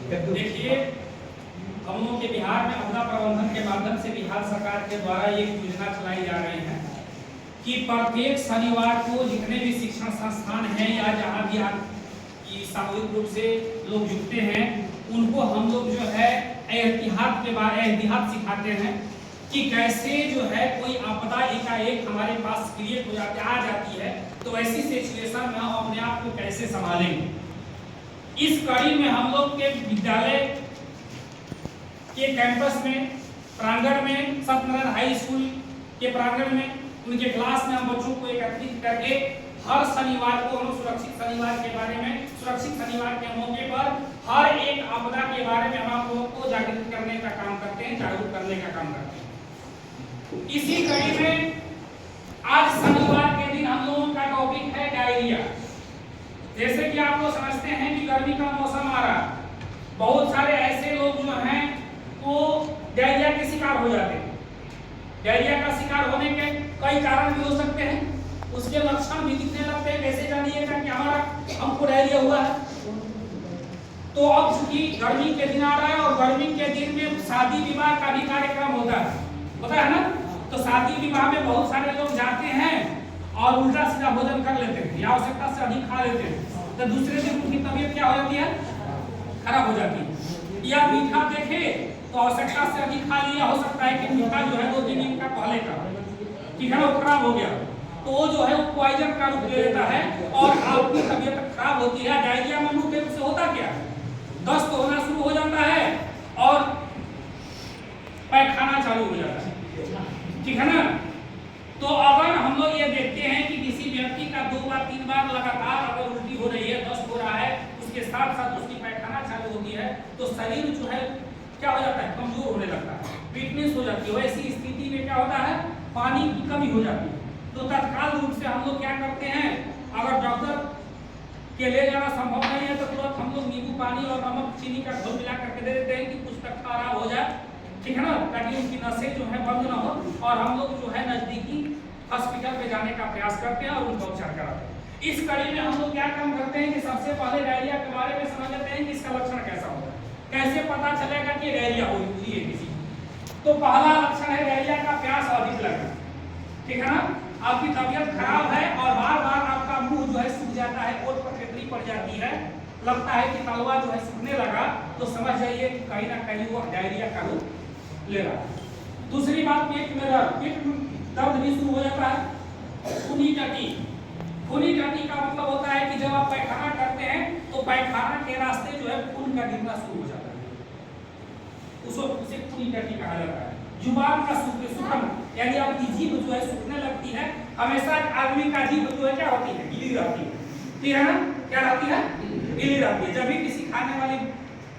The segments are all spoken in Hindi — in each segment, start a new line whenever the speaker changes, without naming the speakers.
देखिए, हम लोग के बिहार में आपदा प्रबंधन के माध्यम से बिहार सरकार के द्वारा एक योजना चलाई जा रही है कि प्रत्येक शनिवार को जितने भी शिक्षण संस्थान हैं या जहाँ भी आप सामूहिक रूप से लोग जुटते हैं, उनको हम लोग जो है एहतियात के बारे एहतियात सिखाते हैं कि कैसे जो है कोई आपदा एकाएक हमारे पास क्रिएट हो जाती आ जाती है, तो ऐसी सिचुएशन में हम अपने आप को कैसे संभालेंगे। इस कड़ी में हम लोग के विद्यालय के कैंपस में, प्रांगण में, सत्यनारायण हाई स्कूल के प्रांगण में, उनके क्लास में हम बच्चों को एकत्रित करके हर शनिवार को हम सुरक्षित शनिवार के बारे में, सुरक्षित शनिवार के मौके पर हर एक आपदा के बारे में हम आप लोगों को जागरूक करने का काम करते हैं, जागरूक करने का काम करते हैं। इसी कड़ी में आज शनिवार के दिन हम लोगों का टॉपिक है डायरिया। जैसे कि आप लोग समझते हैं कि गर्मी का मौसम आ रहा है, बहुत सारे ऐसे लोग जो हैं वो डायरिया के शिकार हो जाते हैं। डायरिया का शिकार होने के कई कारण भी हो सकते हैं, उसके लक्षण भी दिखने लगते हैं। कैसे जानिएगा कि हमारा हमको डायरिया हुआ है? तो अब चूंकि गर्मी के दिन आ रहा है और गर्मी के दिन में शादी विवाह का भी कार्यक्रम होता है ना, तो शादी विवाह में बहुत सारे लोग जाते हैं और उल्टा सीधा भोजन कर लेते हैं या आवश्यकता से अधिक खा लेते हैं, तो दूसरे दिन उनकी तबीयत क्या हो जाती है? खराब हो जाती है। या मीठा देखे तो आवश्यकता से अधिक खा लिया, हो सकता है कि मीठा जो है 2 दिन इनका पहले का ठीक है ना, वो खराब हो गया, तो वो जो है वो पॉइजन का रूप ले लेता है और आपकी तबीयत खराब होती है। डायरिया में मुख्य रूप से होता क्या है? दस्त होना शुरू हो जाता है और पैखाना चालू हो जाता है, ठीक है ना। तो अगर हम लोग ये देखते हैं कि किसी व्यक्ति का 2 बार 3 बार लगातार अगर उल्टी हो रही है, दस्त हो रहा है, उसके साथ साथ उसकी पैखाना चालू होती है, तो शरीर जो है क्या हो जाता है? कमजोर होने लगता है, वीकनेस हो जाती है। ऐसी स्थिति में क्या होता है? पानी की कमी हो जाती है। तो तत्काल रूप से हम लोग क्या करते हैं, अगर डॉक्टर के ले जाना संभव नहीं है तो तुरंत हम लोग नींबू पानी और नमक चीनी का घोल मिला करके दे देते हैं कि कुछ तक आराम हो जाए, ठीक है ना, ताकि उनकी नसें जो है बंद ना हो, और हम लोग जो है नजदीकी हॉस्पिटल पे जाने का प्रयास करते हैं और उनका उपचार कराते हैं। इस कड़ी में हम लोग क्या काम करते हैं कि सबसे पहले डायरिया के बारे में समझ लेते हैं कि इसका लक्षण कैसा होगा, कैसे पता चलेगा कि डायरिया हो रही है किसी। तो पहला लक्षण है डायरिया का प्यास अधिक लगना, ठीक है ना। आपकी तबीयत खराब है और बार बार आपका मुंह जो है सूख जाता है, ओठ पर केतली पड़ जाती है, लगता है कि तलवा जो है सूखने लगा, तो समझ जाइए कि कहीं ना कहीं वो डायरिया का रूप ले रहा है। दूसरी बात, पेट में दर्द भी शुरू हो जाता है। खूनी टटी, खूनी टटी का मतलब होता है कि जब आप पैखाना करते हैं तो पैखाना के रास्ते जो है खून का गिरना शुरू हो जाता है, उसे खूनी टटी कहा जाता है। जुबान का सूखन, यानी आपकी जीभ जो है सूखने लगती है। हमेशा आदमी का जीभ जो है क्या होती है? गीली रहती है, ठीक है ना। क्या रहती है? गीली रहती है। जब भी किसी खाने वाले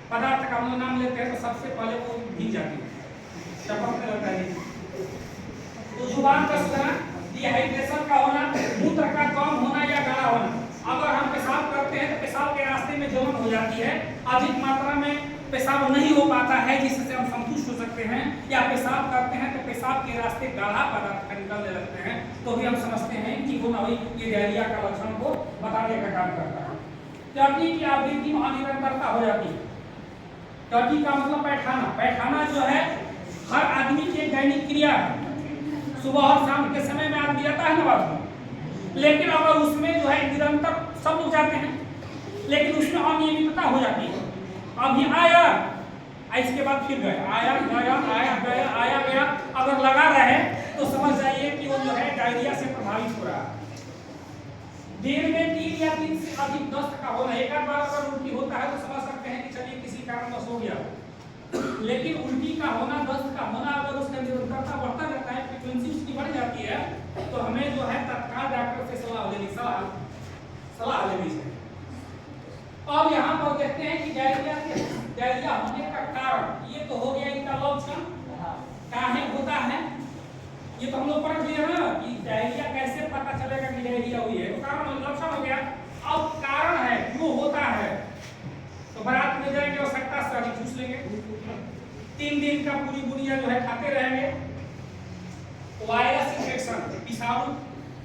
पदार्थ का हम लोग नाम लेते हैं तो सबसे पहले वो भीग जाती है, टपकने लगता है। तो जुबान का सूखना, डिहाइड्रेशन का होना, मूत्र का कम होना या गाढ़ा होना। अगर हम पेशाब करते हैं तो पेशाब के रास्ते में जलन हो जाती है, अधिक मात्रा में पेशाब नहीं हो पाता है जिससे हम संतुष्ट हो सकते हैं, या पेशाब करते हैं तो पेशाब के रास्ते गाढ़ा पदार्थ निकलने लगते हैं, तो भी हम समझते हैं कि वो ये डायरिया का लक्षण को बताने का काम करता है। टटी की आवृत्ति में अनिरंतरता हो जाती है। टटी का मतलब पैखाना। पैखाना जो है हर आदमी की दैनिक क्रिया है, सुबह और शाम के समय में आदमी जाता है ना बाथरूम, लेकिन अगर उसमें जो है निरंतर सब लोग जाते हैं, लेकिन उसमें अनियमितता हो जाती है। अभी आया, इसके बाद फिर गया, आया गया, आया गया, आया गया, अगर लगा रहे तो समझ जाइए कि वो जो है डायरिया से प्रभावित हो रहा है। दिन में 3 या 3 से अधिक दस्त का होना, एक बार अगर उल्टी होता है तो समझ सकते हैं कि चलिए किसी कारणवश हो गया, लेकिन उल्टी का होना, दस्त का होना, अगर उसका निरंतरता बढ़ता रहता है, फ्रीक्वेंसी उसकी बढ़ जाती है, तो हमें जो है तत्काल डॉक्टर से सलाह लेनी चाहिए। अब यहाँ पर देखते हैं कि डायरिया होने का कारण, ये तो हो गया इनका लक्षण, काहे होता है ये तो हम लोग पढ़ लिए ना कि डायरिया कैसे पता चलेगा कि डायरिया हुई है, तो कारण लक्षण हो गया। अब कारण है क्यों होता है, तो बारात में जाएंगे और आवश्यकता से अधिक चूस लेंगे, 3 दिन का पूरी बुनिया जो है खाते रहेंगे। वायरस इन्फेक्शन, विषाणु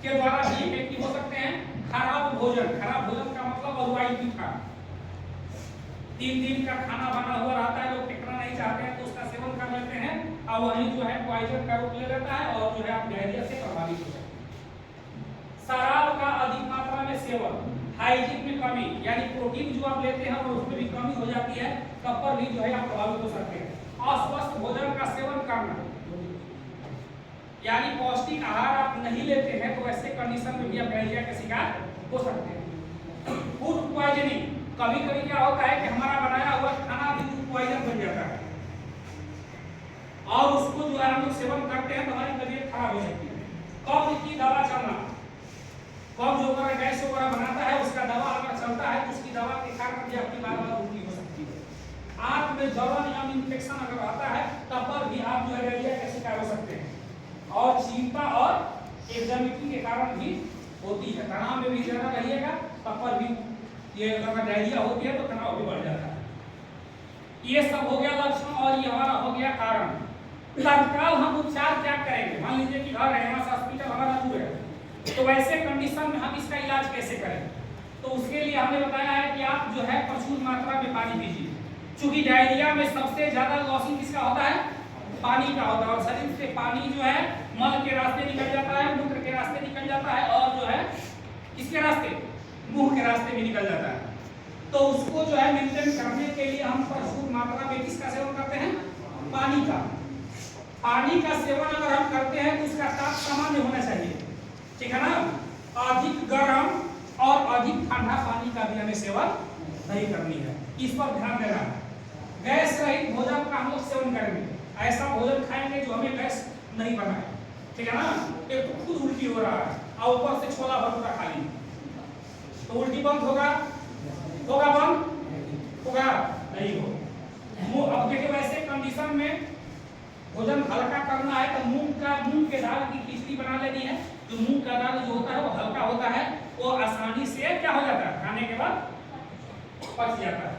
के द्वारा भी इफेक्टिव हो सकते हैं। खराब भोजन का मतलब अरुआई मीठा, 3 दिन का खाना बना हुआ रहता है, लोग टिकना नहीं चाहते हैं तो उसका सेवन कर लेते हैं और वहीं जो है पॉइजन का रूप ले लेता है और जो है आप डायरिया से प्रभावित हो जाते हैं। शराब का अधिक मात्रा में सेवन, हाइजीन में कमी, यानी प्रोटीन जो आप लेते हैं और उसमें भी कमी हो जाती है, तब पर भी जो है आप प्रभावित हो सकते हैं। अस्वस्थ भोजन का सेवन करना, यानी पौष्टिक आहार आप नहीं लेते हैं तो ऐसे कंडीशन में भी आप डायरिया के शिकार हो सकते हैं। फूड पॉइजनिंग, कभी कभी क्या होता है कि हमारा बनाया हुआ खाना भी फूड पॉइजन बन जाता है और उसको जो है हम लोग सेवन करते हैं तो हमारी तबीयत खराब हो सकती है। कब्ज की दवा चलना, कब्ज वगैरह गैस वगैरह बनाता है, उसका दवा अगर चलता है तो उसकी दवा के कारण भी आपकी बार बार उल्टी हो सकती है। आंत में जलन या इन्फेक्शन अगर आता है तब पर भी आप जो है डायरिया के शिकार हो सकते हैं। और चिंता और एग्जामिटी के कारण भी होती है। तनाव में भी ज्यादा रहिएगा तब पर भी ये अगर डायरिया होती है तो तनाव भी बढ़ जाता है। ये सब हो गया लक्षण और ये हमारा हो गया कारण। तत्काल हम उपचार क्या करेंगे? मान लीजिए कि घर है, हमारा हॉस्पिटल हमारा दूर है, तो वैसे कंडीशन में हम इसका इलाज कैसे करें? तो उसके लिए हमने बताया है कि आप जो है प्रचुर मात्रा में पानी पीजिए। चूंकि डायरिया में सबसे ज्यादा लॉसिंग किसका होता है? पानी का होता है। और शरीर से पानी जो है मल के रास्ते निकल जाता है, मूत्र के रास्ते निकल जाता है और जो है किसके रास्ते? मुंह के रास्ते भी निकल जाता है। तो उसको जो है मेंटेन करने के लिए हम प्रचुर मात्रा में किसका सेवन करते हैं? पानी का। पानी का सेवन अगर हम करते हैं तो उसका ताप सामान्य होना चाहिए, ठीक है ना। अधिक गर्म और अधिक ठंडा पानी का भी हमें सेवन नहीं करनी है, इस पर ध्यान देना है। गैस रहित भोजन का हम लोग सेवन करेंगे, ऐसा भोजन खाएंगे जो हमें गैस नहीं बनाए, ठीक है ना। एक तो खुद उल्टी हो रहा है और ऊपर से छोला भटूरा खा ली तो उल्टी बंद होगा? होगा बंद? होगा नहीं हो। अब देखिए वैसे कंडीशन में भोजन हल्का करना है तो मूंग के दाल की खिचड़ी बना लेनी है। जो मूंग का दाल जो होता है वो हल्का होता है, वो आसानी से क्या हो जाता है, खाने के बाद पच जाता है।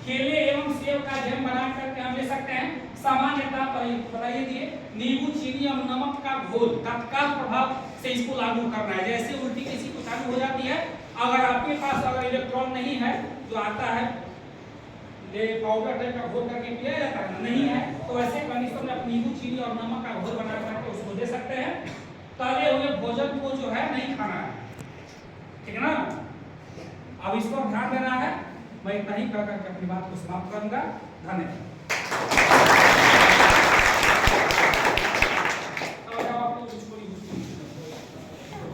केले एवं सेब का जैम बना करके हम ले सकते हैं। सामान्यतः बताइए दिए, नींबू, चीनी और नमक का घोल तत्काल प्रभाव से इसको लागू करना है। जैसे उल्टी किसी को चालू हो जाती है, अगर आपके पास अगर इलेक्ट्रॉन नहीं है जो आता है ये पाउडर टाइप का घोल करके पिया जाता है, नहीं है तो ऐसे कंडीशन में आप नींबू, चीनी और नमक का घोल बना करके उसको दे सकते हैं। तले हुए भोजन को जो है नहीं खाना है, ठीक है ना। अब इस पर ध्यान देना है। मैं इतना ही कर करके अपनी बात को समाप्त करूंगा। धन्यवाद।